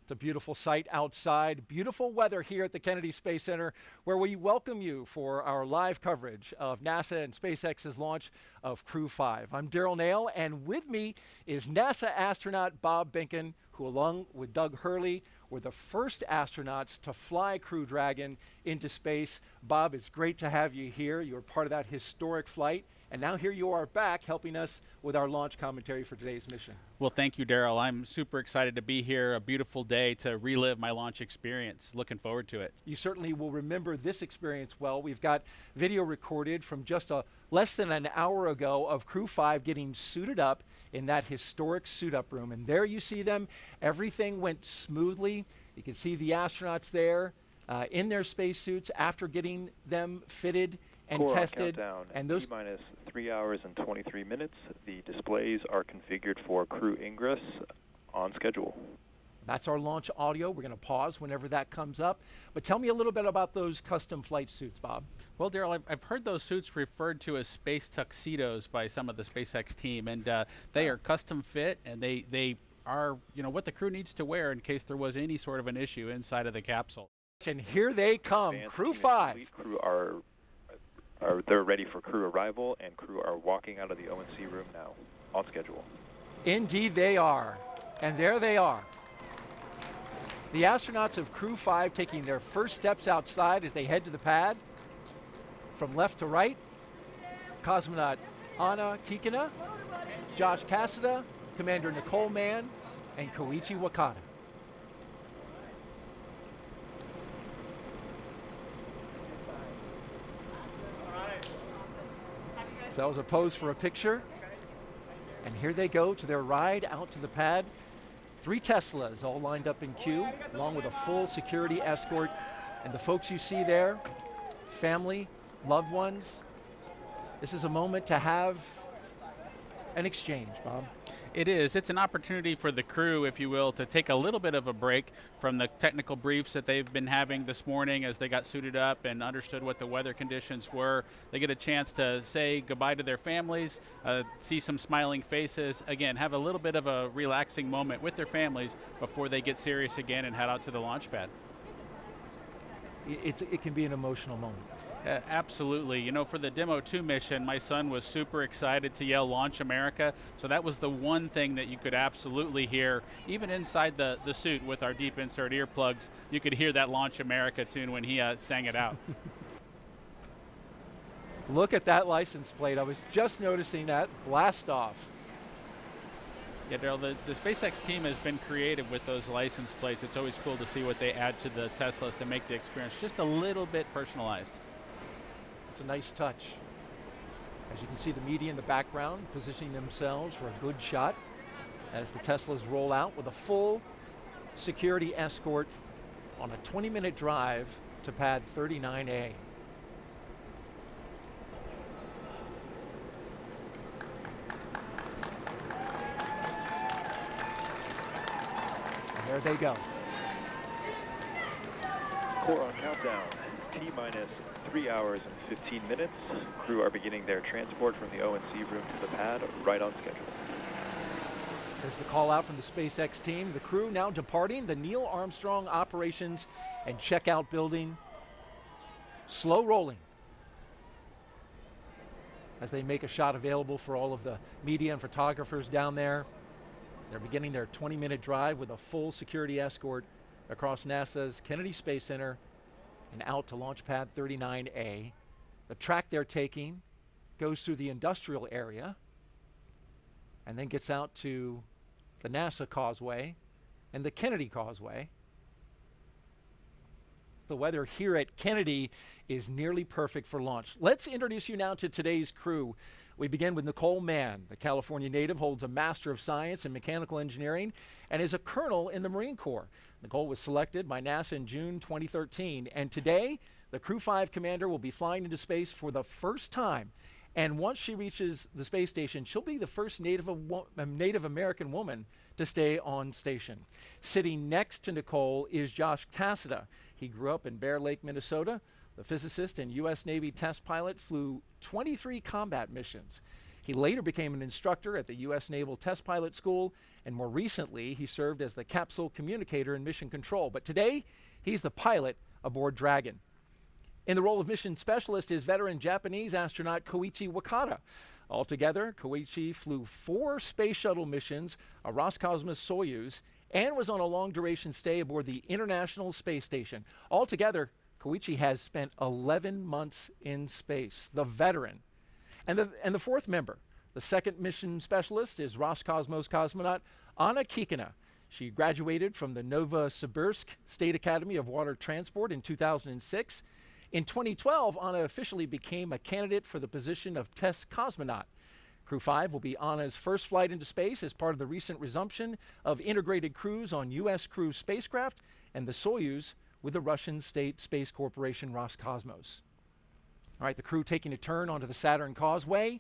It's a beautiful sight outside, beautiful weather here at the Kennedy Space Center, where we welcome you for our live coverage of NASA and SpaceX's launch of Crew 5. I'm Daryl Nail, and with me is NASA astronaut Bob Behnken, who along with Doug Hurley were the first astronauts to fly Crew Dragon into space. Bob, it's great to have you here. You were part of that historic flight, and now here you are back helping us with our launch commentary for today's mission. Well, thank you, Daryl. I'm super excited to be here. A beautiful day to relive my launch experience. Looking forward to it. You certainly will remember this experience well. We've got video recorded from just less than an hour ago of Crew 5 getting suited up in that historic suit-up room. And there you see them. Everything went smoothly. You can see the astronauts there in their spacesuits after getting them fitted and Core tested. Countdown, And those T-minus 3 hours and 23 minutes. The displays are configured for crew ingress on schedule. That's our launch audio. We're going to pause whenever that comes up. But tell me a little bit about those custom flight suits, Bob. Well, Daryl, I've heard those suits referred to as space tuxedos by some of the SpaceX team, and they are custom fit, and they are, what the crew needs to wear in case there was any sort of an issue inside of the capsule. And here they come, Advanced Crew team 5. complete. Crew they're ready for crew arrival, and crew are walking out of the O&C room now, on schedule. Indeed they are. And there they are. The astronauts of Crew 5 taking their first steps outside as they head to the pad. From left to right, cosmonaut Anna Kikina, Josh Cassada, Commander Nicole Mann, and Koichi Wakata. So that was a pose for a picture. And here they go to their ride out to the pad. 3 Teslas all lined up in queue, along with a full security escort. And the folks you see there, family, loved ones. This is a moment to have an exchange, Bob. It is. It's an opportunity for the crew, if you will, to take a little bit of a break from the technical briefs that they've been having this morning as they got suited up and understood what the weather conditions were. They get a chance to say goodbye to their families, see some smiling faces, again, have a little bit of a relaxing moment with their families before they get serious again and head out to the launch pad. It can be an emotional moment. Absolutely. For the Demo 2 mission, my son was super excited to yell Launch America. So that was the one thing that you could absolutely hear. Even inside the suit with our deep insert earplugs, you could hear that Launch America tune when he sang it out. Look at that license plate. I was just noticing that. Blast off. Yeah, Daryl, the SpaceX team has been creative with those license plates. It's always cool to see what they add to the Teslas to make the experience just a little bit personalized. It's a nice touch. As you can see, the media in the background positioning themselves for a good shot as the Teslas roll out with a full security escort on a 20-minute drive to pad 39A. And there they go. Core on countdown, T-minus 3 hours and 15 minutes. Crew are beginning their transport from the O&C room to the pad, right on schedule. There's the call out from the SpaceX team. The crew now departing the Neil Armstrong Operations and Checkout Building. Slow rolling as they make a shot available for all of the media and photographers down there. They're beginning their 20-minute drive with a full security escort across NASA's Kennedy Space Center and out to launch pad 39A. The track they're taking goes through the industrial area and then gets out to the NASA Causeway and the Kennedy Causeway. The weather here at Kennedy is nearly perfect for launch. Let's introduce you now to today's crew. We begin with Nicole Mann. The California native holds a Master of Science in Mechanical Engineering and is a colonel in the Marine Corps. Nicole was selected by NASA in June 2013, and today the Crew 5 commander will be flying into space for the first time. And once she reaches the space station, she'll be the first Native American woman to stay on station. Sitting next to Nicole is Josh Cassada. He grew up in Bear Lake, Minnesota. The physicist and U.S. Navy test pilot flew 23 combat missions. He later became an instructor at the U.S. Naval Test Pilot School, and more recently, he served as the capsule communicator in mission control. But today, he's the pilot aboard Dragon. In the role of mission specialist is veteran Japanese astronaut Koichi Wakata. Altogether, Koichi flew 4 space shuttle missions, a Roscosmos Soyuz, and was on a long-duration stay aboard the International Space Station. Altogether, Koichi has spent 11 months in space, the veteran. And the fourth member, the second mission specialist, is Roscosmos cosmonaut Anna Kikina. She graduated from the Novosibirsk State Academy of Water Transport in 2006. In 2012, Anna officially became a candidate for the position of test cosmonaut. Crew 5 will be Anna's first flight into space as part of the recent resumption of integrated crews on U.S. crew spacecraft and the Soyuz with the Russian state space corporation Roscosmos. All right, the crew taking a turn onto the Saturn Causeway,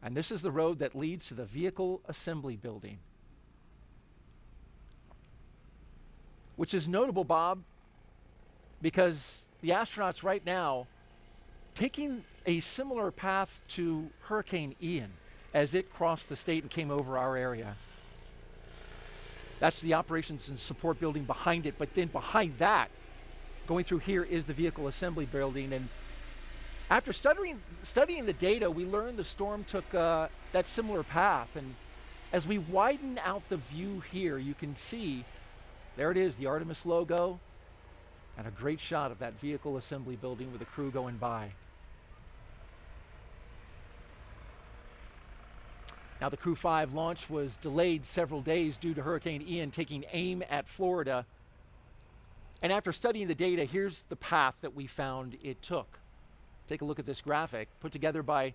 and this is the road that leads to the Vehicle Assembly Building, which is notable, Bob, because the astronauts right now taking a similar path to Hurricane Ian as it crossed the state and came over our area. That's the operations and support building behind it, but then behind that, going through here, is the Vehicle Assembly Building. And after studying the data, we learned the storm took that similar path. And as we widen out the view here, you can see, there it is, the Artemis logo, and a great shot of that Vehicle Assembly Building with the crew going by. Now, the Crew 5 launch was delayed several days due to Hurricane Ian taking aim at Florida. And after studying the data, here's the path that we found it took. Take a look at this graphic put together by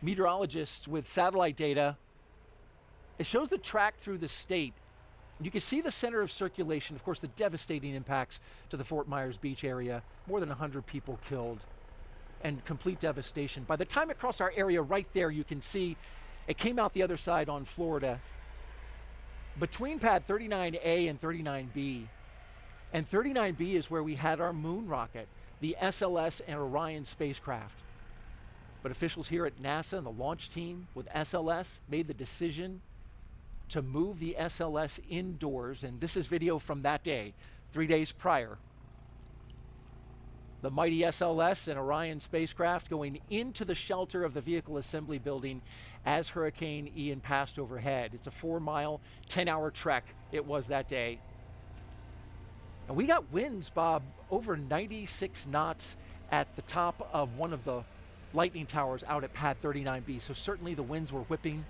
meteorologists with satellite data. It shows the track through the state. You can see the center of circulation, of course, the devastating impacts to the Fort Myers Beach area, more than 100 people killed, and complete devastation. By the time it crossed our area right there, you can see it came out the other side on Florida. Between pad 39A and 39B, and 39B is where we had our moon rocket, the SLS and Orion spacecraft. But officials here at NASA and the launch team with SLS made the decision to move the SLS indoors, and this is video from that day, 3 days prior. The mighty SLS and Orion spacecraft going into the shelter of the Vehicle Assembly Building as Hurricane Ian passed overhead. It's a 4-mile, 10-hour trek it was that day. And we got winds, Bob, over 96 knots at the top of one of the lightning towers out at pad 39B. So certainly the winds were whipping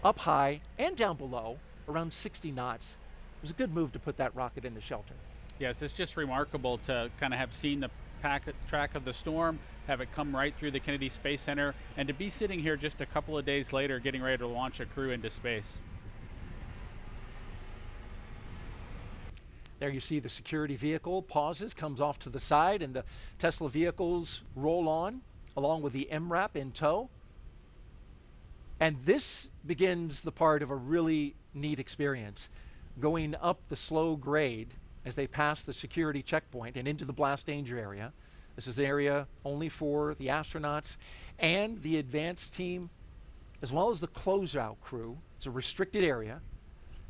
up high and down below, around 60 knots. It was a good move to put that rocket in the shelter. Yes, it's just remarkable to kind of have seen the track of the storm, have it come right through the Kennedy Space Center, and to be sitting here just a couple of days later getting ready to launch a crew into space. There you see the security vehicle pauses, comes off to the side, and the Tesla vehicles roll on, along with the MRAP in tow. And this begins the part of a really neat experience. Going up the slow grade as they pass the security checkpoint and into the blast danger area. This is an area only for the astronauts and the advanced team, as well as the closeout crew. It's a restricted area,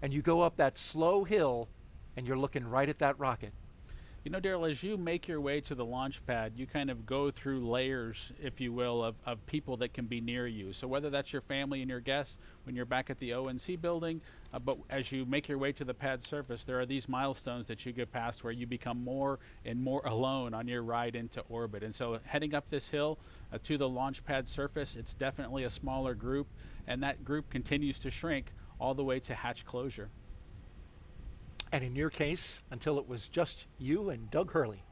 and you go up that slow hill and you're looking right at that rocket. You know, Daryl, as you make your way to the launch pad, you kind of go through layers, if you will, of people that can be near you. So whether that's your family and your guests when you're back at the ONC building, but as you make your way to the pad surface, there are these milestones that you get past where you become more and more alone on your ride into orbit. And so heading up this hill to the launch pad surface, it's definitely a smaller group, and that group continues to shrink all the way to hatch closure. And in your case, until it was just you and Doug Hurley.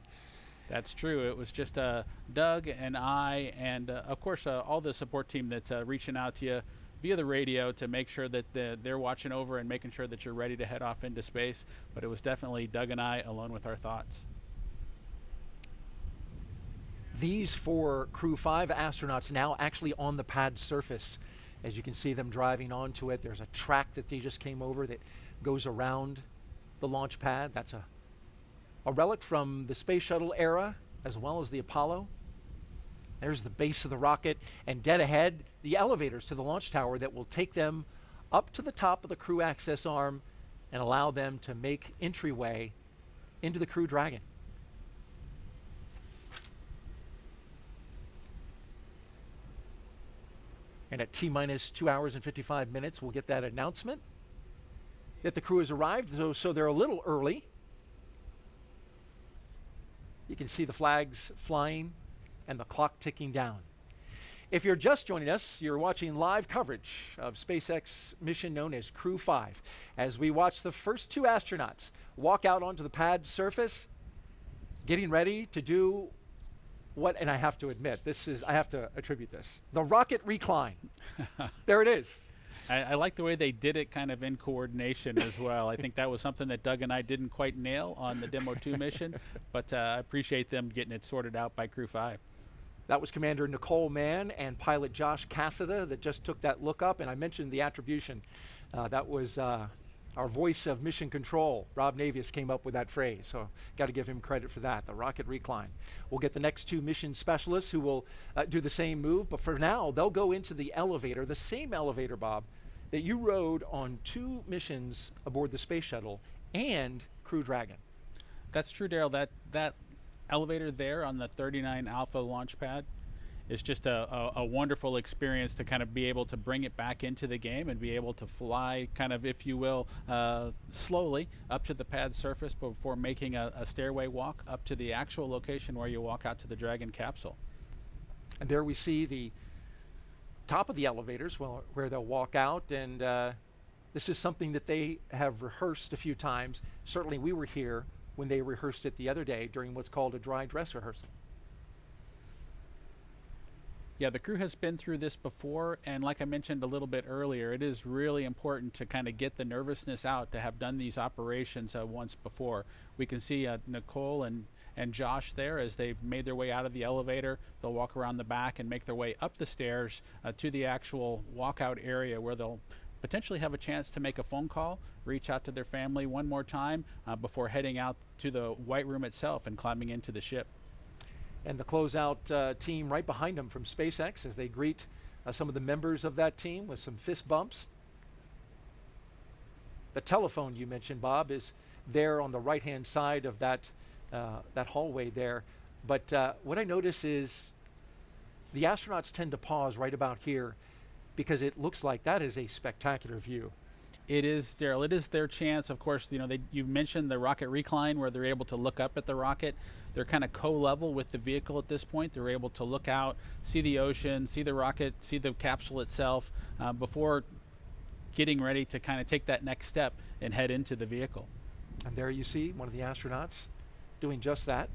That's true. It was just Doug and I, and of course all the support team that's reaching out to you via the radio to make sure that they're watching over and making sure that you're ready to head off into space. But it was definitely Doug and I alone with our thoughts. These 4 Crew 5 astronauts now actually on the pad surface. As you can see them driving onto it, there's a track that they just came over that goes around the launch pad. That's a relic from the space shuttle era as well as the Apollo. There's the base of the rocket, and dead ahead, the elevators to the launch tower that will take them up to the top of the crew access arm and allow them to make entryway into the Crew Dragon. And at T-minus 2 hours and 55 minutes, we'll get that announcement that the crew has arrived, so they're a little early. You can see the flags flying and the clock ticking down. If you're just joining us, you're watching live coverage of SpaceX mission known as Crew 5, as we watch the first 2 astronauts walk out onto the pad surface, getting ready to do what, and I have to admit, I have to attribute this, the rocket recline. There it is. I like the way they did it kind of in coordination as well. I think that was something that Doug and I didn't quite nail on the Demo 2 mission, but I appreciate them getting it sorted out by Crew 5. That was Commander Nicole Mann and pilot Josh Cassada that just took that look up, and I mentioned the attribution. That was our voice of mission control. Rob Navius came up with that phrase, so got to give him credit for that, the rocket recline. We'll get the next 2 mission specialists who will do the same move, but for now, they'll go into the elevator, the same elevator, Bob, that you rode on 2 missions aboard the Space Shuttle and Crew Dragon. That's true, Daryl. That elevator there on the 39 Alpha launch pad is just a wonderful experience to kind of be able to bring it back into the game and be able to fly kind of, if you will, slowly up to the pad surface before making a stairway walk up to the actual location where you walk out to the Dragon capsule. And there we see the top of the elevators where they'll walk out, and this is something that they have rehearsed a few times. Certainly we were here when they rehearsed it the other day during what's called a dry dress rehearsal. Yeah, the crew has been through this before, and like I mentioned a little bit earlier, it is really important to kind of get the nervousness out to have done these operations once before. We can see Nicole and Josh there as they've made their way out of the elevator. They'll walk around the back and make their way up the stairs to the actual walkout area where they'll potentially have a chance to make a phone call, reach out to their family one more time before heading out to the White Room itself and climbing into the ship. And the closeout team right behind them from SpaceX as they greet some of the members of that team with some fist bumps. The telephone you mentioned, Bob, is there on the right-hand side of that hallway there. But what I notice is the astronauts tend to pause right about here because it looks like that is a spectacular view. It is, Daryl. It is their chance. Of course, you know, you've mentioned the rocket recline where they're able to look up at the rocket. They're kind of co-level with the vehicle at this point. They're able to look out, see the ocean, see the rocket, see the capsule itself before getting ready to kind of take that next step and head into the vehicle. And there you see one of the astronauts doing just that.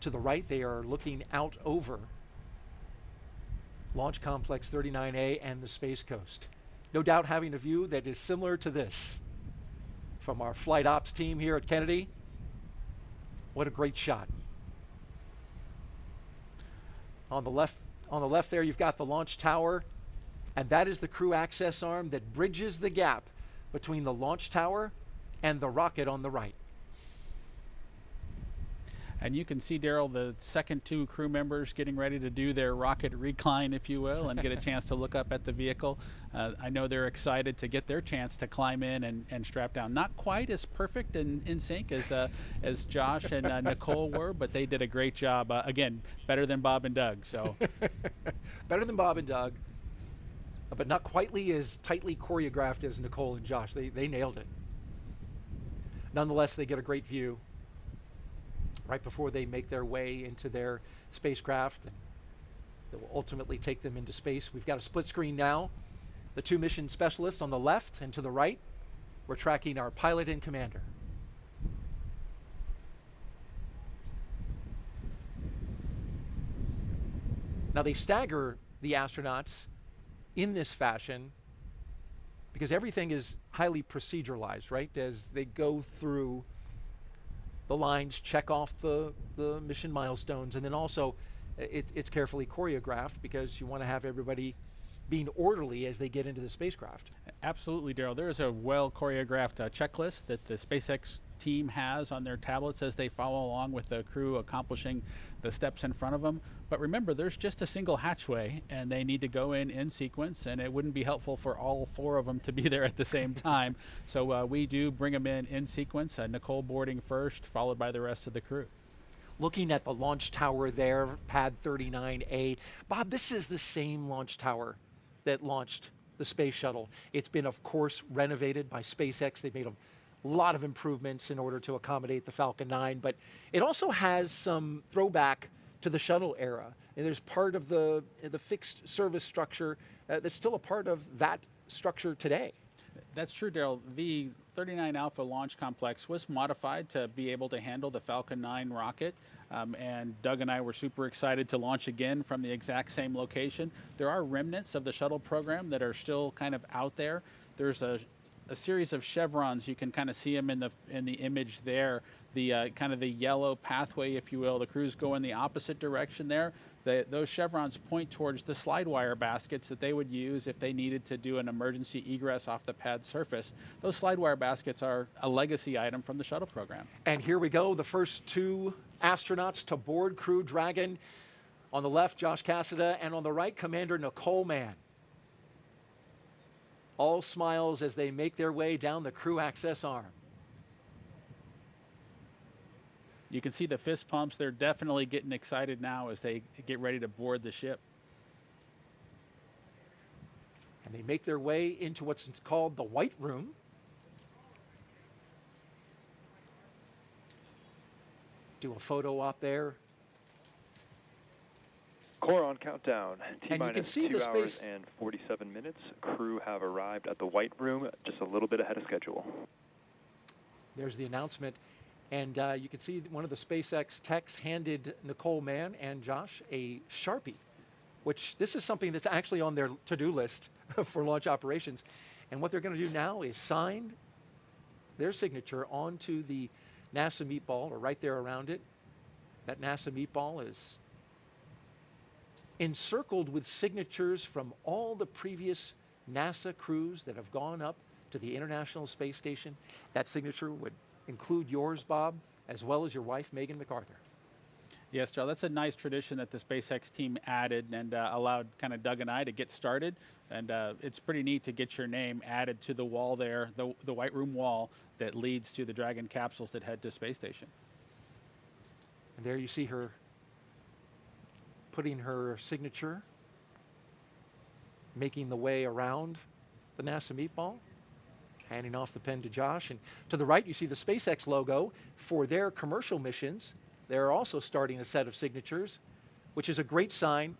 To the right, they are looking out over Launch Complex 39A and the Space Coast. No doubt having a view that is similar to this from our flight ops team here at Kennedy. What a great shot. On the left there, you've got the launch tower, and that is the crew access arm that bridges the gap between the launch tower and the rocket on the right. And you can see, Daryl, the second 2 crew members getting ready to do their rocket recline, if you will, and get a chance to look up at the vehicle. I know they're excited to get their chance to climb in and strap down. Not quite as perfect and in sync as Josh and Nicole were, but they did a great job. Again, better than Bob and Doug. So better than Bob and Doug, but not quite as tightly choreographed as Nicole and Josh. They nailed it. Nonetheless, they get a great view right before they make their way into their spacecraft, and that will ultimately take them into space. We've got a split screen now. The 2 mission specialists on the left, and to the right, we're tracking our pilot and commander. Now they stagger the astronauts in this fashion because everything is highly proceduralized, right? As they go through the lines, check off the mission milestones, and then also it's carefully choreographed because you want to have everybody being orderly as they get into the spacecraft. Absolutely, Daryl. There is a well choreographed checklist that the SpaceX team has on their tablets as they follow along with the crew accomplishing the steps in front of them. But remember, there's just a single hatchway and they need to go in sequence, and it wouldn't be helpful for all 4 of them to be there at the same time. So we do bring them in sequence, Nicole boarding first, followed by the rest of the crew. Looking at the launch tower there, pad 39A. Bob, this is the same launch tower that launched the space shuttle. It's been, of course, renovated by SpaceX. They've made a lot of improvements in order to accommodate the Falcon 9, but it also has some throwback to the shuttle era. And there's part of the fixed service structure that's still a part of that structure today. That's true, Daryl. The 39 Alpha launch complex was modified to be able to handle the Falcon 9 rocket. And Doug and I were super excited to launch again from the exact same location. There are remnants of the shuttle program that are still kind of out there. There's a series of chevrons. You can kind of see them in the image there. The kind of the yellow pathway, if you will. The crews go in the opposite direction there. Those chevrons point towards the slide wire baskets that they would use if they needed to do an emergency egress off the pad surface. Those slide wire baskets are a legacy item from the shuttle program. And here we go, the first 2 astronauts to board Crew Dragon. On the left, Josh Cassada, and on the right, Commander Nicole Mann. All smiles as they make their way down the crew access arm. You can see the fist pumps. They're definitely getting excited now as they get ready to board the ship. And they make their way into what's called the White Room. Do a photo op there. Core on countdown. And you can see 2 the hours space. and 47 minutes. Crew have arrived at the White Room just a little bit ahead of schedule. There's the announcement. And you can see one of the SpaceX techs handed Nicole Mann and Josh a Sharpie, which this is something that's actually on their to-do list for launch operations. And what they're going to do now is sign their signature onto the NASA meatball, or right there around it. That NASA meatball is encircled with signatures from all the previous NASA crews that have gone up to the International Space Station. That signature would include yours, Bob, as well as your wife, Megan MacArthur. Yes, Joe, that's a nice tradition that the SpaceX team added and allowed kind of Doug and I to get started. And it's pretty neat to get your name added to the wall there, the White Room wall that leads to the Dragon capsules that head to space station. And there you see her putting her signature, making the way around the NASA meatball, handing off the pen to Josh. And to the right, you see the SpaceX logo. For their commercial missions, they're also starting a set of signatures, which is a great sign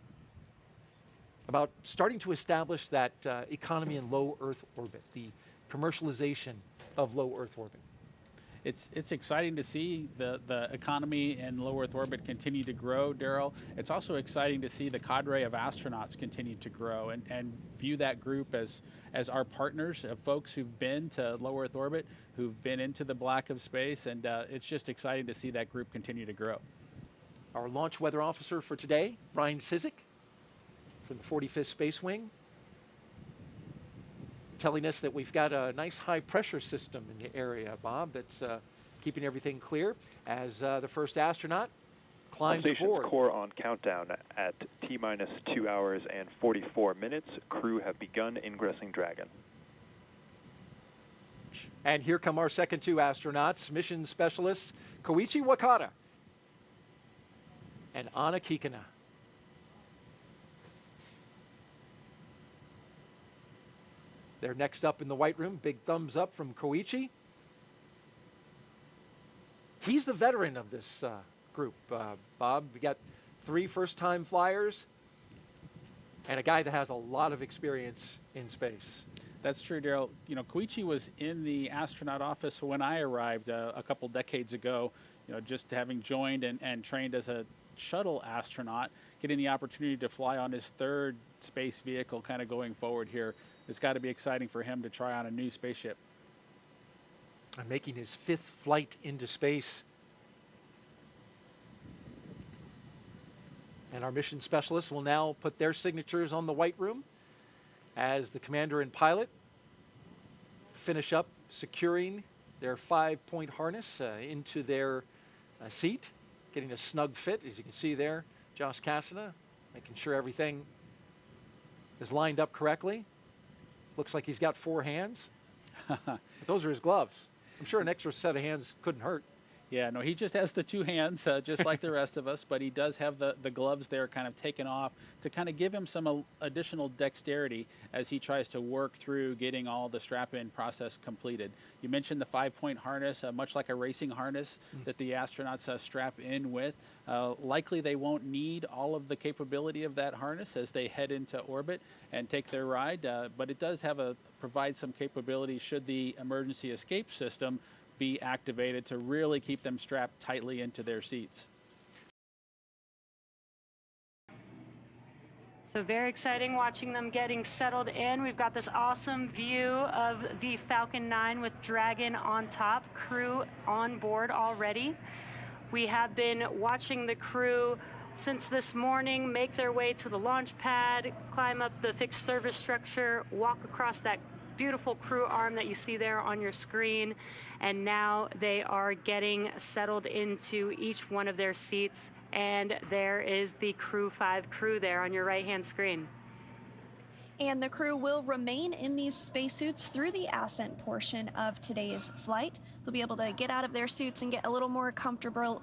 about starting to establish that economy in low Earth orbit, the commercialization of low Earth orbit. It's exciting to see the economy in low Earth orbit continue to grow, Daryl. It's also exciting to see the cadre of astronauts continue to grow and view that group as our partners of folks who've been to low Earth orbit, who've been into the black of space, and it's just exciting to see that group continue to grow. Our launch weather officer for today, Brian Sizik, from the 45th Space Wing, telling us that we've got a nice high pressure system in the area, Bob, that's keeping everything clear as the first astronaut climbs aboard. Core on countdown at T-minus 2 hours and 44 minutes. Crew have begun ingressing Dragon. And here come our second 2 astronauts, mission specialists Koichi Wakata and Anna Kikina. They're next up in the White Room. Big thumbs up from Koichi. He's the veteran of this group, Bob. We got 3 first-time flyers and a guy that has a lot of experience in space. That's true, Daryl. You know, Koichi was in the astronaut office when I arrived a couple decades ago, you know, just having joined and trained as a shuttle astronaut, getting the opportunity to fly on his 3rd space vehicle kind of going forward here. It's got to be exciting for him to try on a new spaceship. And making his 5th flight into space. And our mission specialists will now put their signatures on the White Room. as the commander and pilot finish up securing their 5-point harness into their seat, getting a snug fit, as you can see there. Josh Cassada making sure everything is lined up correctly. Looks like he's got 4 hands. But those are his gloves. I'm sure an extra set of hands couldn't hurt. Yeah, no, he just has the 2 hands, just like the rest of us, but he does have the gloves there kind of taken off to kind of give him some additional dexterity as he tries to work through getting all the strap-in process completed. You mentioned the 5-point harness, much like a racing harness that the astronauts strap in with. Likely they won't need all of the capability of that harness as they head into orbit and take their ride, but it does provide some capability should the emergency escape system be activated to really keep them strapped tightly into their seats. So very exciting watching them getting settled in. We've got this awesome view of the Falcon 9 with Dragon on top, crew on board already. We have been watching the crew since this morning make their way to the launch pad, climb up the fixed service structure, walk across that beautiful crew arm that you see there on your screen, and now they are getting settled into each one of their seats, and there is the Crew 5 crew there on your right-hand screen. And the crew will remain in these spacesuits through the ascent portion of today's flight. They'll be able to get out of their suits and get a little more comfortable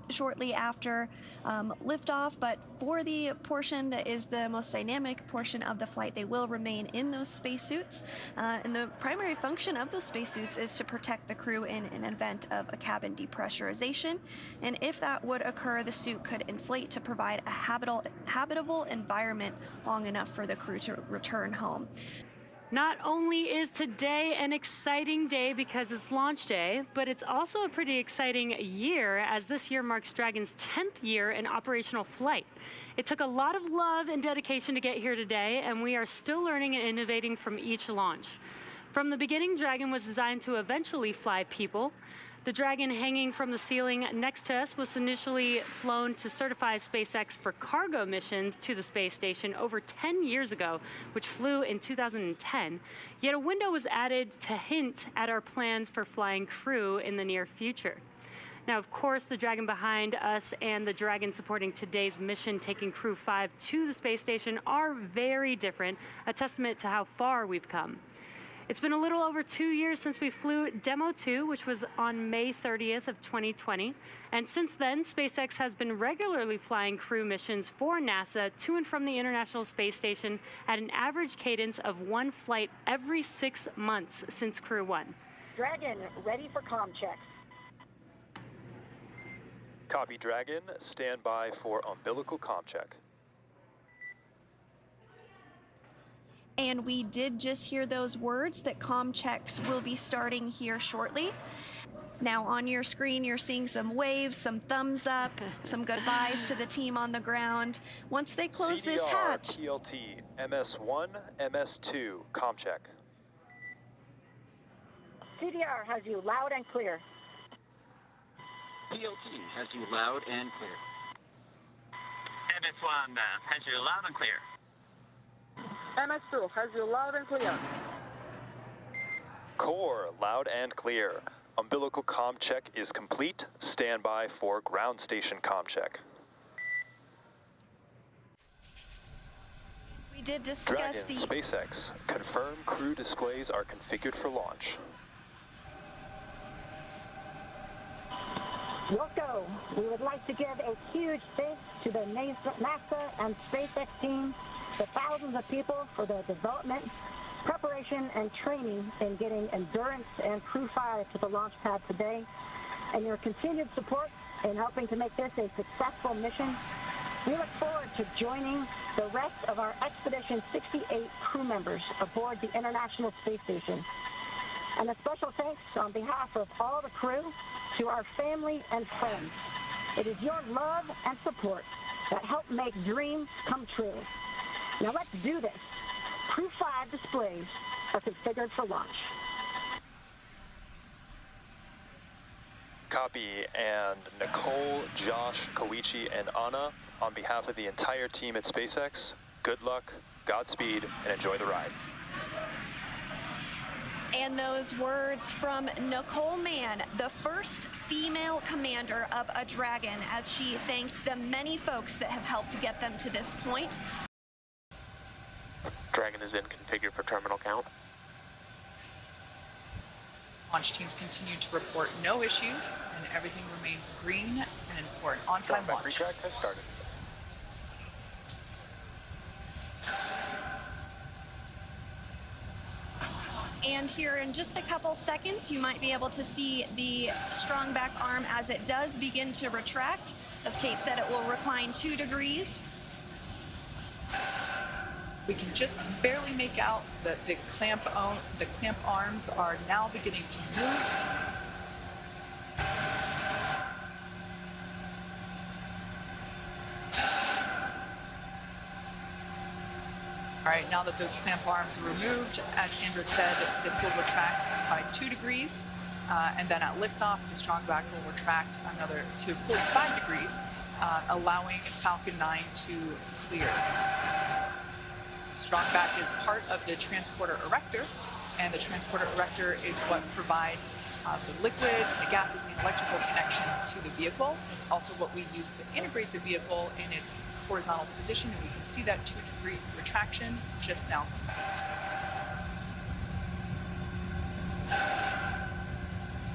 shortly after liftoff, but for the portion that is the most dynamic portion of the flight, they will remain in those spacesuits. And the primary function of those spacesuits is to protect the crew in an event of a cabin depressurization. And if that would occur, the suit could inflate to provide a habitable environment long enough for the crew to return home. Not only is today an exciting day because it's launch day, but it's also a pretty exciting year, as this year marks Dragon's 10th year in operational flight. It took a lot of love and dedication to get here today, and we are still learning and innovating from each launch. From the beginning, Dragon was designed to eventually fly people. The Dragon hanging from the ceiling next to us was initially flown to certify SpaceX for cargo missions to the space station over 10 years ago, which flew in 2010. Yet a window was added to hint at our plans for flying crew in the near future. Now, of course, the Dragon behind us and the Dragon supporting today's mission, taking Crew 5 to the space station, are very different, a testament to how far we've come. It's been a little over 2 years since we flew Demo 2, which was on May 30th of 2020. And since then, SpaceX has been regularly flying crew missions for NASA to and from the International Space Station at an average cadence of 1 flight every 6 months since Crew 1. Dragon, ready for comm checks. Copy, Dragon. Stand by for umbilical comm check. And we did just hear those words that comm checks will be starting here shortly. Now on your screen, you're seeing some waves, some thumbs up, some goodbyes to the team on the ground. Once they close this hatch. PLT, MS1, MS2, comm check. CDR has you loud and clear. PLT has you loud and clear. MS1 has you loud and clear. MS2 has you loud and clear. Core, loud and clear. Umbilical comm check is complete. Stand by for ground station comm check. We did discuss Dragon, SpaceX. Confirm crew displays are configured for launch. Rocco, we would like to give a huge thanks to the NASA and SpaceX team, the thousands of people for their development, preparation, and training in getting Endurance and Crew 5 to the launch pad today, and your continued support in helping to make this a successful mission. We look forward to joining the rest of our Expedition 68 crew members aboard the International Space Station. And a special thanks on behalf of all the crew to our family and friends. It is your love and support that help make dreams come true. Now let's do this. Crew 5 displays are configured for launch. Copy, and Nicole, Josh, Koichi, and Anna, on behalf of the entire team at SpaceX, good luck, Godspeed and enjoy the ride. And those words from Nicole Mann, the first female commander of a Dragon, as she thanked the many folks that have helped get them to this point. Dragon is in configure for terminal count. Launch teams continue to report no issues, and everything remains green and for an on-time launch. Retract has started. And here in just a couple seconds, you might be able to see the strong back arm as it does begin to retract. As Kate said, it will recline 2 degrees. We can just barely make out that the clamp arms are now beginning to move. All right, now that those clamp arms are removed, as Sandra said, this will retract by 2 degrees, and then at liftoff, the strong back will retract another to 45 degrees, allowing Falcon 9 to clear. Strong back is part of the transporter erector, and the transporter erector is what provides the liquids, the gases, and the electrical connections to the vehicle. It's also what we use to integrate the vehicle in its horizontal position, and we can see that 2-degree retraction just now complete.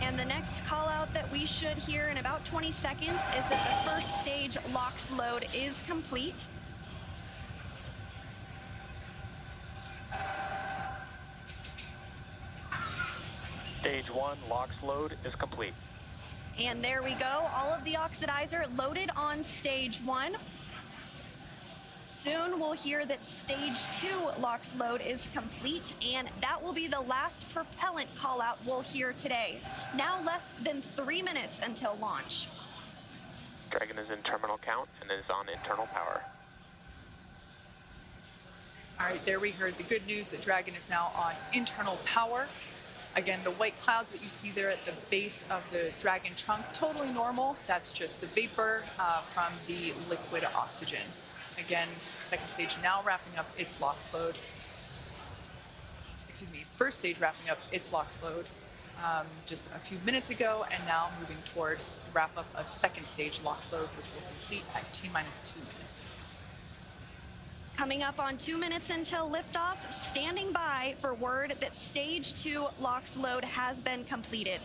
And the next call out that we should hear in about 20 seconds is that the first stage LOX load is complete. Stage 1 LOX load is complete. And there we go, all of the oxidizer loaded on stage 1. Soon we'll hear that stage 2 LOX load is complete, and that will be the last propellant call out we'll hear today. Now less than 3 minutes until launch. Dragon is in terminal count and is on internal power. All right, there we heard the good news that Dragon is now on internal power. Again, the white clouds that you see there at the base of the Dragon trunk, totally normal. That's just the vapor from the liquid oxygen. Again, second stage now wrapping up its LOX load. Excuse me, first stage wrapping up its LOX load just a few minutes ago, and now moving toward wrap up of second stage LOX load, which will complete at T-minus 2 minutes. Coming up on 2 minutes until liftoff, standing by for word that stage 2 LOX load has been completed.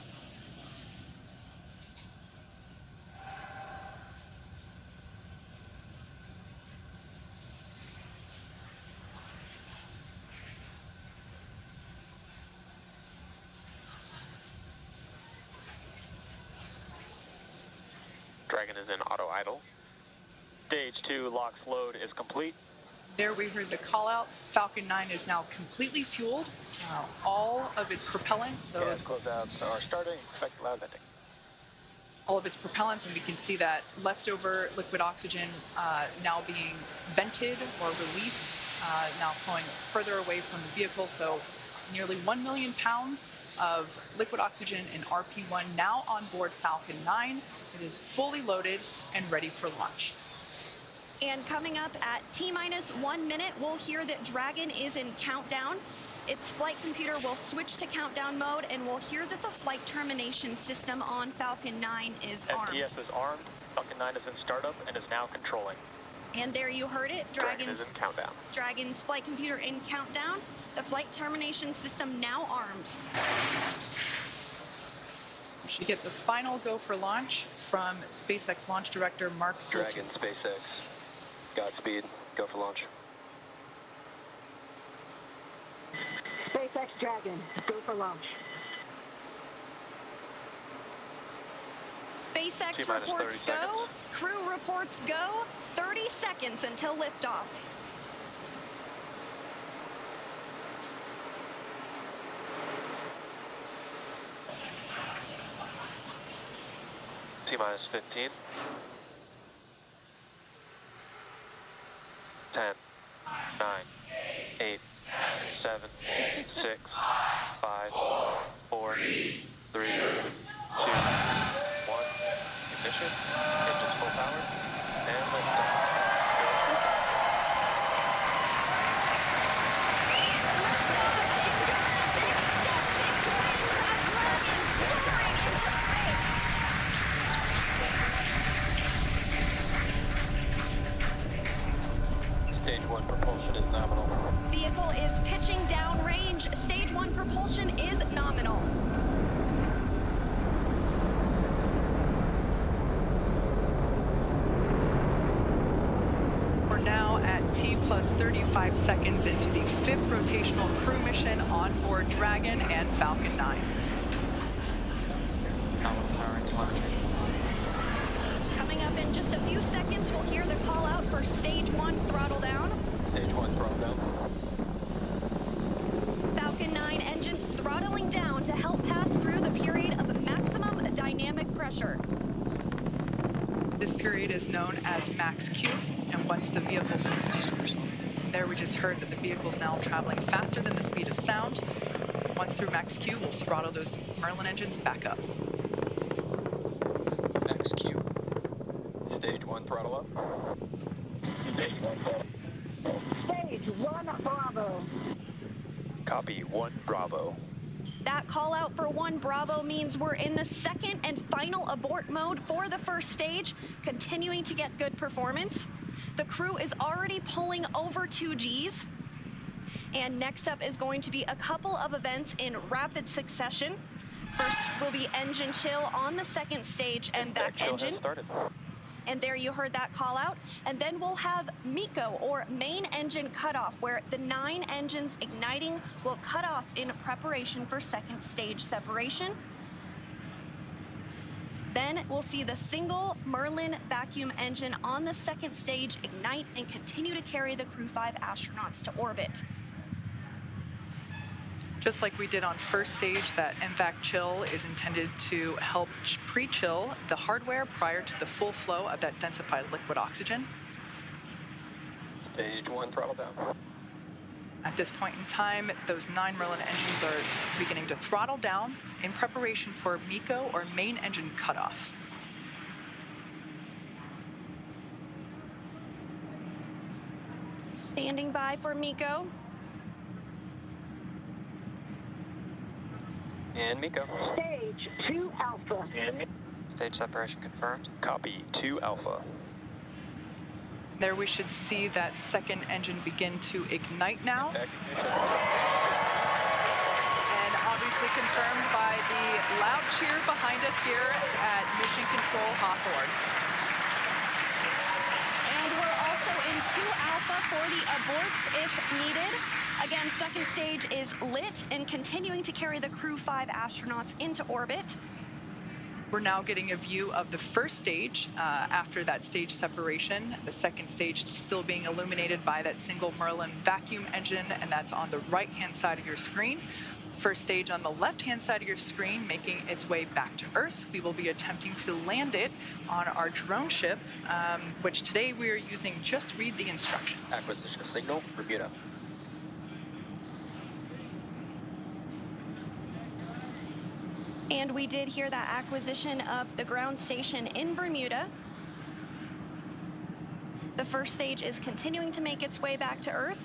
Dragon is in auto idle. Stage 2 LOX load is complete. There we heard the call out. Falcon 9 is now completely fueled. All of its propellants, so Gas closeouts are starting. Expect loud venting. all of its propellants, and we can see that leftover liquid oxygen now being vented or released, now flowing further away from the vehicle. So nearly 1 million pounds of liquid oxygen in RP1 now on board Falcon 9. It is fully loaded and ready for launch. And coming up at T-minus 1 minute, we'll hear that Dragon is in countdown. Its flight computer will switch to countdown mode, and we'll hear that the flight termination system on Falcon 9 is armed. STS is armed. Falcon 9 is in startup and is now controlling. And there you heard it. Dragon is in countdown. Dragon's flight computer in countdown. The flight termination system now armed. We should get the final go for launch from SpaceX launch director Mark Dragon, Soltis. SpaceX. Godspeed. Go for launch. SpaceX Dragon, go for launch. SpaceX T-minus reports 30 go. seconds. Crew reports go. 30 seconds until liftoff. T-minus 15. 10, 9, 8, 7, 6, 5, 4, 3, 2, 1. Ignition. Engines full power. And liftoff. now at T plus 35 seconds into the 5th rotational crew mission on board Dragon and Falcon 9. Coming up in just a few seconds, we'll hear the call out for stage 1 throttle down. Stage 1 throttle down. Falcon 9 engines throttling down to help pass through the period of maximum dynamic pressure. This period is known as max Q, and once the vehicle, there we just heard that the vehicle is now traveling faster than the speed of sound. Once through max Q, we'll throttle those Merlin engines back up. Max Q. Stage 1 throttle up. Stage 1 throttle. Stage 1 Bravo. Copy 1 Bravo. That call out for 1 Bravo means we're in the second and final abort mode for the first stage, continuing to get good performance. The crew is already pulling over 2 Gs. And next up is going to be a couple of events in rapid succession. First will be engine chill on the second stage and back engine. And there you heard that call out. And then we'll have MECO, or main engine cutoff, where the 9 engines igniting will cut off in preparation for second stage separation. Then we'll see the single Merlin vacuum engine on the second stage ignite and continue to carry the Crew 5 astronauts to orbit. Just like we did on first stage, that MVAC chill is intended to help pre-chill the hardware prior to the full flow of that densified liquid oxygen. Stage 1 throttle down. At this point in time, those 9 Merlin engines are beginning to throttle down in preparation for MECO, or main engine cutoff. Standing by for MECO. And MECO. Stage 2 Alpha. Stage separation confirmed. Copy 2 Alpha. There we should see that second engine begin to ignite now. And obviously confirmed by the loud cheer behind us here at Mission Control Hawthorne. And we're also in 2 Alpha for the aborts if needed. Again, second stage is lit and continuing to carry the Crew 5 astronauts into orbit. We're now getting a view of the first stage after that stage separation. The second stage still being illuminated by that single Merlin vacuum engine, and that's on the right-hand side of your screen. First stage on the left-hand side of your screen making its way back to Earth. We will be attempting to land it on our drone ship, which today we are using Just Read the Instructions. Acquisition signal, Bermuda. And we did hear that acquisition of the ground station in Bermuda. The first stage is continuing to make its way back to Earth,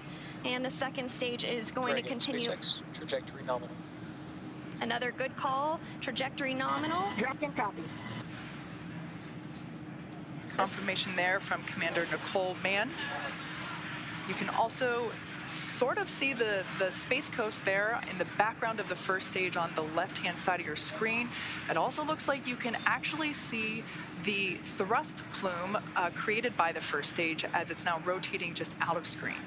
and the second stage is going to continue. SpaceX, trajectory nominal. Another good call, trajectory nominal. Dragon copy. Confirmation there from Commander Nicole Mann. You can also sort of see the Space Coast there in the background of the first stage on the left-hand side of your screen. It also looks like you can actually see the thrust plume created by the first stage as it's now rotating just out of screen.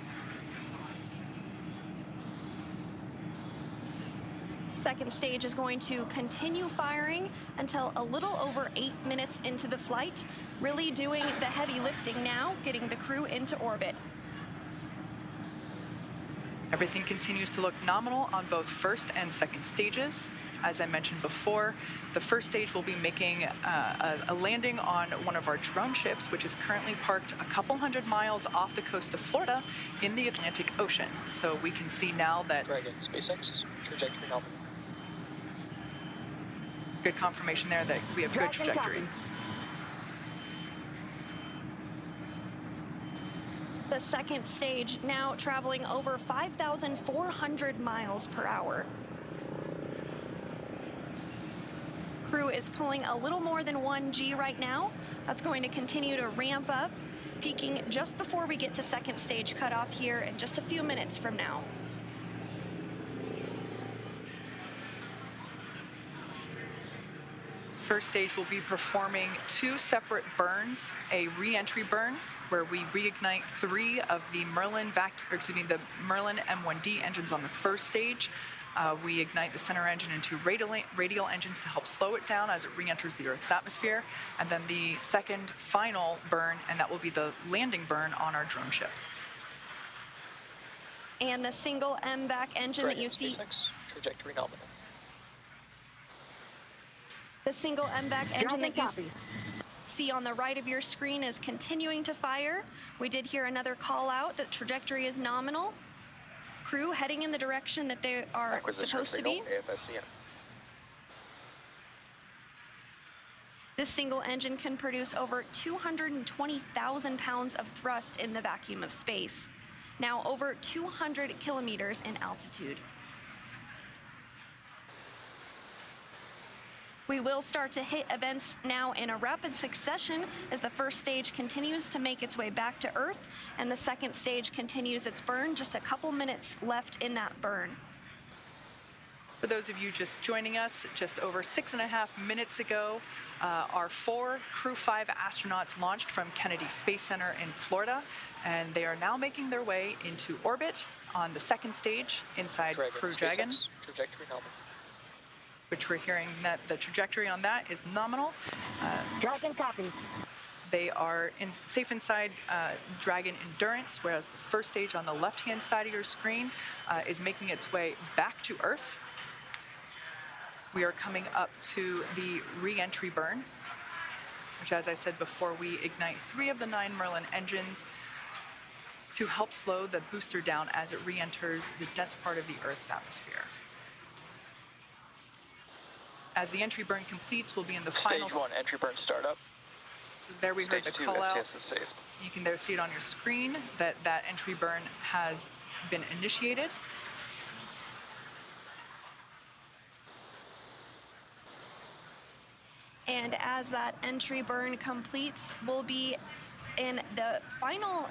Second stage is going to continue firing until a little over 8 minutes into the flight, really doing the heavy lifting now, getting the crew into orbit. Everything continues to look nominal on both first and second stages. As I mentioned before, the first stage will be making a landing on one of our drone ships, which is currently parked a couple hundred miles off the coast of Florida in the Atlantic Ocean. So we can see now that... Dragon, SpaceX, trajectory nominal. Good confirmation there that we have good trajectory. The second stage now traveling over 5,400 miles per hour. Crew is pulling a little more than 1 G right now. That's going to continue to ramp up, peaking just before we get to second stage cutoff here in just a few minutes from now. first stage will be performing 2 separate burns, a re-entry burn where we reignite 3 of the Merlin the Merlin M1D engines on the first stage. We ignite the center engine into radial engines to help slow it down as it re-enters the Earth's atmosphere. And then the second final burn, and that will be the landing burn on our drone ship. And the single MVAC engine that you see. Trajectory nominal. The single MVAC engine that you Copy. see on the right of your screen is continuing to fire. We did hear another call out that trajectory is nominal. Crew heading in the direction that they are supposed to be. This single engine can produce over 220,000 pounds of thrust in the vacuum of space, now over 200 kilometers in altitude. We will start to hit events now in a rapid succession as the first stage continues to make its way back to Earth and the second stage continues its burn. Just a couple minutes left in that burn. For those of you just joining us, just over 6.5 minutes ago, our 4 Crew 5 astronauts launched from Kennedy Space Center in Florida, and they are now making their way into orbit on the second stage inside Crew Dragon. Trajectory nominal. Which we're hearing that the trajectory on that is nominal. Dragon copy. They are safe inside Dragon Endurance, whereas the first stage on the left-hand side of your screen is making its way back to Earth. We are coming up to the re-entry burn, which, as I said before, we ignite 3 of the 9 Merlin engines to help slow the booster down as it re-enters the dense part of the Earth's atmosphere. As the entry burn completes, we'll be in the final... Stage 1, entry burn startup. So there we heard the Stage 2, call out. STS is safe. You can there see it on your screen that that entry burn has been initiated. And as that entry burn completes, we'll be in the final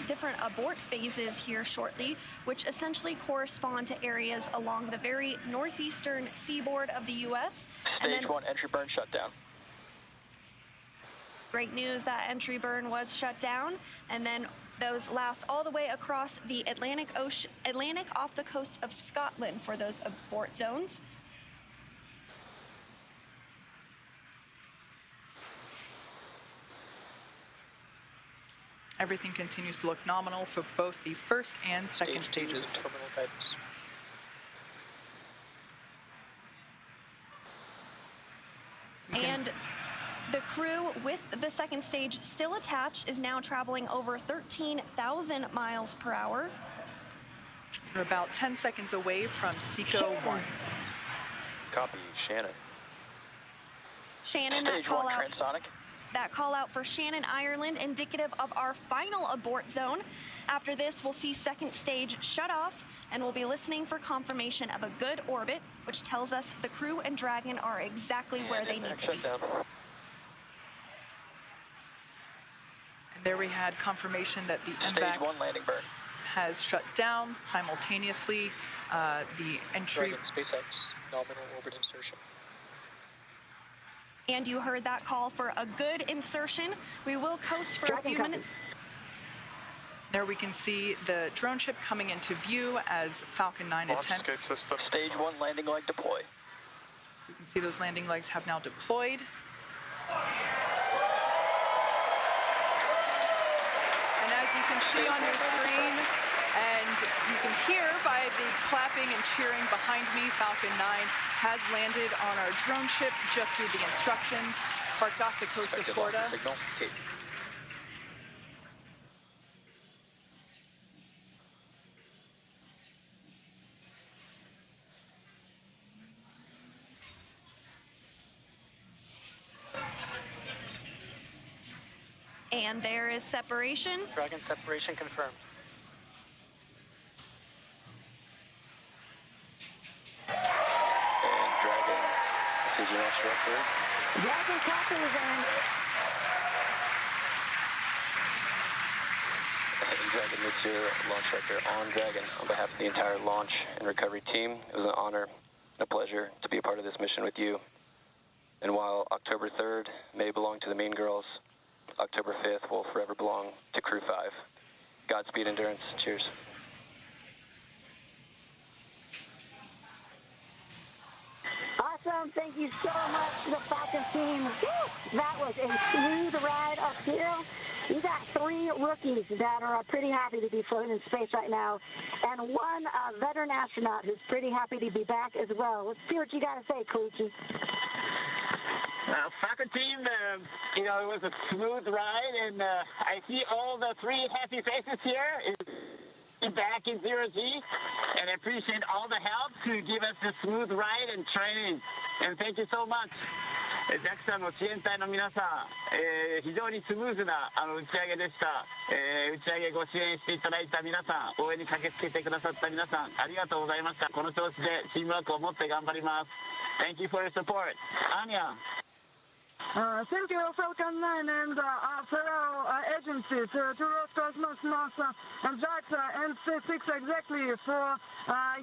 different abort phases here shortly, which essentially correspond to areas along the very northeastern seaboard of the U.S. Stage 1, entry burn shut down. Great news, that entry burn was shut down, and then those last all the way across the Atlantic off the coast of Scotland for those abort zones. Everything continues to look nominal for both the first and second stages. Terminal guidance. And the crew with the second stage still attached is now traveling over 13,000 miles per hour. We're about 10 seconds away from SECO 1. Copy, Shannon. Shannon, Stage 1, transonic. that call out for Shannon, Ireland, indicative of our final abort zone. After this, we'll see second stage shut off, and we'll be listening for confirmation of a good orbit, which tells us the crew and Dragon are exactly where they need to be. And there we had confirmation that the Stage MVAC 1 landing burn. has shut down simultaneously. The entry... Dragon SpaceX, nominal orbit insertion. And you heard that call for a good insertion. We will coast for a few minutes. There we can see the drone ship coming into view as Falcon 9 attempts. Stage 1 landing leg deploy. You can see those landing legs have now deployed. And as you can see on your screen, and you can hear by the clapping and cheering behind me, Falcon 9 has landed on our drone ship just through the instructions, parked off the coast of Florida. Signal. Okay. And there is separation. Dragon separation confirmed. And Dragon, this is your launch director. Dragon copies and Dragon, this is your launch director on Dragon. On behalf of the entire launch and recovery team, it was an honor and a pleasure to be a part of this mission with you. And while October 3rd may belong to the Mean Girls, October 5th will forever belong to Crew 5. Godspeed, Endurance. Cheers. Awesome. Thank you so much to the Falcon team. Woo! That was a smooth ride uphill. You got 3 rookies that are pretty happy to be floating in space right now, and 1 veteran astronaut who's pretty happy to be back as well. Let's see what you got to say, Koichi. Falcon team, it was a smooth ride, and I see all the 3 happy faces here. Back in 0G, and I appreciate all the help to give us a smooth ride and training. And thank you so much. JAXA の支援隊の皆さん、非常にスムーズな打ち上げでした。打ち上げご支援していただいた皆さん、応援に駆けつけてくださった皆さん、ありがとうございました。この調子でチームワークを持って頑張ります。Thank you for your support. Anya. Thank you, Falcon 9 and fellow agencies, to Roscosmos, NASA, and JAXA, and SpaceX exactly for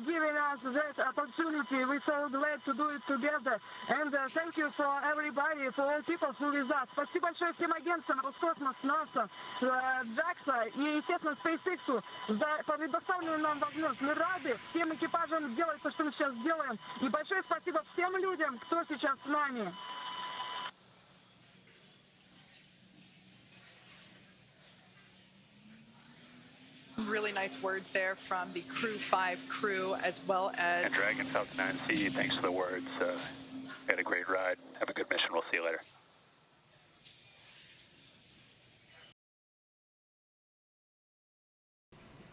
giving us that opportunity. We're so glad to do it together. And thank you for everybody, for all people who with us. Спасибо большое всем агентствам Роскосмос, NASA, JAXA и, естественно, SpaceX за предоставленную нам возможность. Мы рады всем экипажам делать то, что мы сейчас делаем. И большое спасибо всем людям, кто сейчас с нами. Some really nice words there from the Crew 5 crew, as well as... And Dragon Falcon 9C, thanks for the words. Had a great ride. Have a good mission. We'll see you later.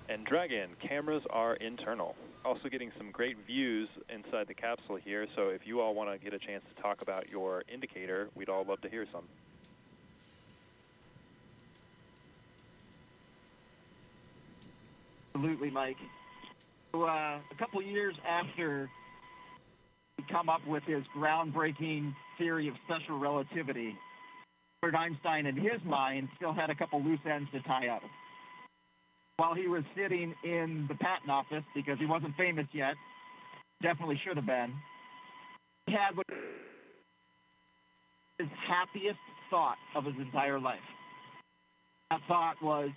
And Dragon, cameras are internal. Also getting some great views inside the capsule here, so if you all want to get a chance to talk about your indicator, we'd all love to hear some. Absolutely, Mike. So, a couple years after he come up with his groundbreaking theory of special relativity, Albert Einstein, in his mind, still had a couple loose ends to tie up. While he was sitting in the patent office, because he wasn't famous yet, definitely should have been, he had what his happiest thought of his entire life. That thought was,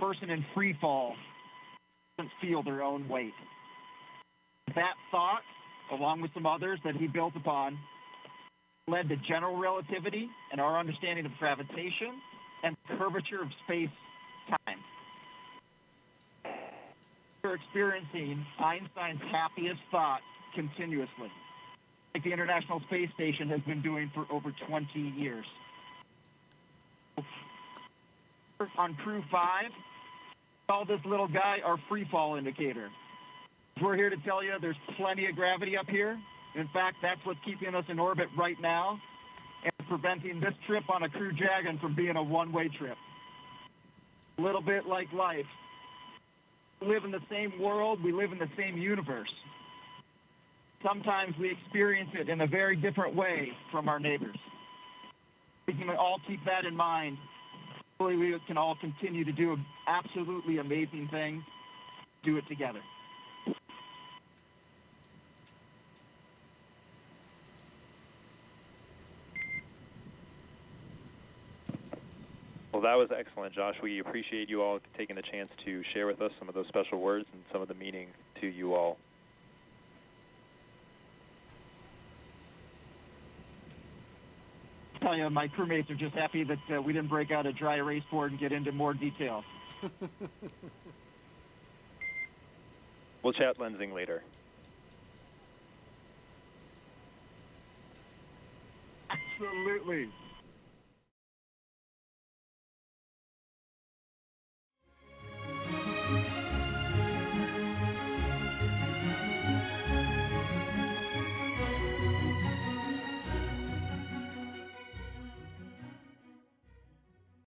person in free fall doesn't feel their own weight. That thought, along with some others that he built upon, led to general relativity and our understanding of gravitation and curvature of space-time. We're experiencing Einstein's happiest thought continuously, like the International Space Station has been doing for over 20 years. On Crew 5, call this little guy our free fall indicator. We're here to tell you there's plenty of gravity up here. In fact, that's what's keeping us in orbit right now and preventing this trip on a Crew Dragon from being a one-way trip. A little bit like life. We live in the same world, we live in the same universe. Sometimes we experience it in a very different way from our neighbors. We can all keep that in mind. Hopefully we can all continue to do absolutely amazing things, do it together. Well, that was excellent, Josh. We appreciate you all taking the chance to share with us some of those special words and some of the meaning to you all. I tell you, my crewmates are just happy that we didn't break out a dry erase board and get into more details. We'll chat lensing later. Absolutely.